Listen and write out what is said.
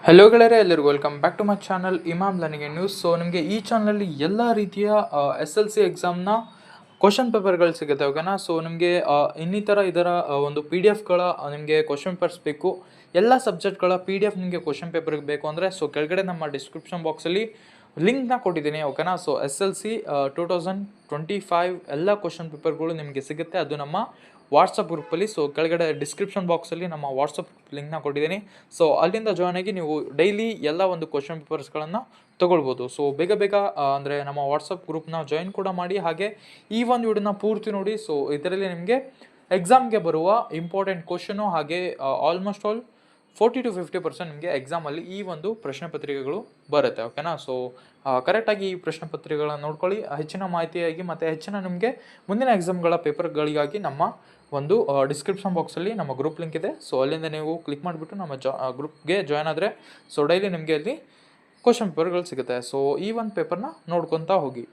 Hello ಗೆಳೆಯರೆ, ಎಲ್ಲರಿಗೂ welcome back to my channel Imam learning news. So ನಿಮಗೆ ಈ ಚಾನಲಲ್ಲಿ ಎಲ್ಲ ರೀತಿಯ SLC ಎಕ್ಸಾಮ್ನ ಕ್ವಶನ್ ಪೇಪರ್ಗಳು ಸಿಗುತ್ತೆ, ಓಕೆನಾ. ಸೊ ನಿಮಗೆ ಇನ್ನಿತರ ಇದರ ಒಂದು PDF ಗಳ ನಿಮಗೆ ಕ್ವಶನ್ ಪೇಪರ್ಸ್ ಬೇಕು, ಎಲ್ಲ ಸಬ್ಜೆಕ್ಟ್ಗಳ PDF ನಿಮಗೆ ಕ್ವಶನ್ ಪೇಪರ್ಗೆ ಬೇಕು ಅಂದರೆ ಸೊ ಕೆಳಗಡೆ ನಮ್ಮ ಡಿಸ್ಕ್ರಿಪ್ಷನ್ ಬಾಕ್ಸಲ್ಲಿ ಲಿಂಕ್ನ ಕೊಟ್ಟಿದ್ದೀನಿ, ಓಕೆನಾ. ಸೊ SLC 2025 ಎಲ್ಲ ಕ್ವಶನ್ ಪೇಪರ್ಗಳು ನಿಮಗೆ ಸಿಗುತ್ತೆ, ಅದು ನಮ್ಮ ವಾಟ್ಸಪ್ ಗ್ರೂಪಲ್ಲಿ. ಸೊ ಕೆಳಗಡೆ ಡಿಸ್ಕ್ರಿಪ್ಷನ್ ಬಾಕ್ಸಲ್ಲಿ ನಮ್ಮ ವಾಟ್ಸಪ್ ಲಿಂಕ್ನ ಕೊಟ್ಟಿದ್ದೀನಿ. ಸೊ ಅಲ್ಲಿಂದ ಜಾಯ್ನ್ ಆಗಿ ನೀವು ಡೈಲಿ ಎಲ್ಲ ಒಂದು ಕ್ವಶನ್ ಪೇಪರ್ಸ್ಗಳನ್ನು ತೊಗೊಳ್ಬೋದು. ಸೊ ಬೇಗ ಬೇಗ ಅಂದರೆ ನಮ್ಮ ವಾಟ್ಸಪ್ ಗ್ರೂಪ್ನ ಜಾಯಿನ್ ಕೂಡ ಮಾಡಿ, ಹಾಗೆ ಈ ಒಂದು ವಿಡಿಯೋನ ಪೂರ್ತಿ ನೋಡಿ. ಸೊ ಇದರಲ್ಲಿ ನಿಮಗೆ ಎಕ್ಸಾಮ್ಗೆ ಬರುವ ಇಂಪಾರ್ಟೆಂಟ್ ಕ್ವಶನು, ಹಾಗೆ ಆಲ್ಮೋಸ್ಟ್ ಆಲ್ 40 to 50% ನಿಮಗೆ ಎಕ್ಸಾಮಲ್ಲಿ ಈ ಒಂದು ಪ್ರಶ್ನೆ ಪತ್ರಿಕೆಗಳು ಬರುತ್ತೆ, ಓಕೆನಾ. ಸೊ ಕರೆಕ್ಟಾಗಿ ಈ ಪ್ರಶ್ನೆ ಪತ್ರಿಕೆಗಳನ್ನ ನೋಡ್ಕೊಳ್ಳಿ. ಹೆಚ್ಚಿನ ಮಾಹಿತಿಯಾಗಿ ಮತ್ತು ಹೆಚ್ಚಿನ ನಿಮಗೆ ಮುಂದಿನ ಎಕ್ಸಾಮ್ಗಳ ಪೇಪರ್ಗಳಿಗಾಗಿ ನಮ್ಮ ಒಂದು ಡಿಸ್ಕ್ರಿಪ್ಷನ್ ಬಾಕ್ಸಲ್ಲಿ ನಮ್ಮ ಗ್ರೂಪ್ ಲಿಂಕ್ ಇದೆ. ಸೊ ಅಲ್ಲಿಂದ ನೀವು ಕ್ಲಿಕ್ ಮಾಡಿಬಿಟ್ಟು ನಮ್ಮ ಗ್ರೂಪ್ಗೆ ಜಾಯ್ನ್ ಆದರೆ ಸೊ ಡೈಲಿ ನಿಮಗೆ ಅಲ್ಲಿ ಕ್ವಶನ್ ಪೇಪರ್ಗಳು ಸಿಗುತ್ತೆ. ಸೊ ಈ ಒಂದು ಪೇಪರ್ನ ನೋಡ್ಕೊತಾ ಹೋಗಿ.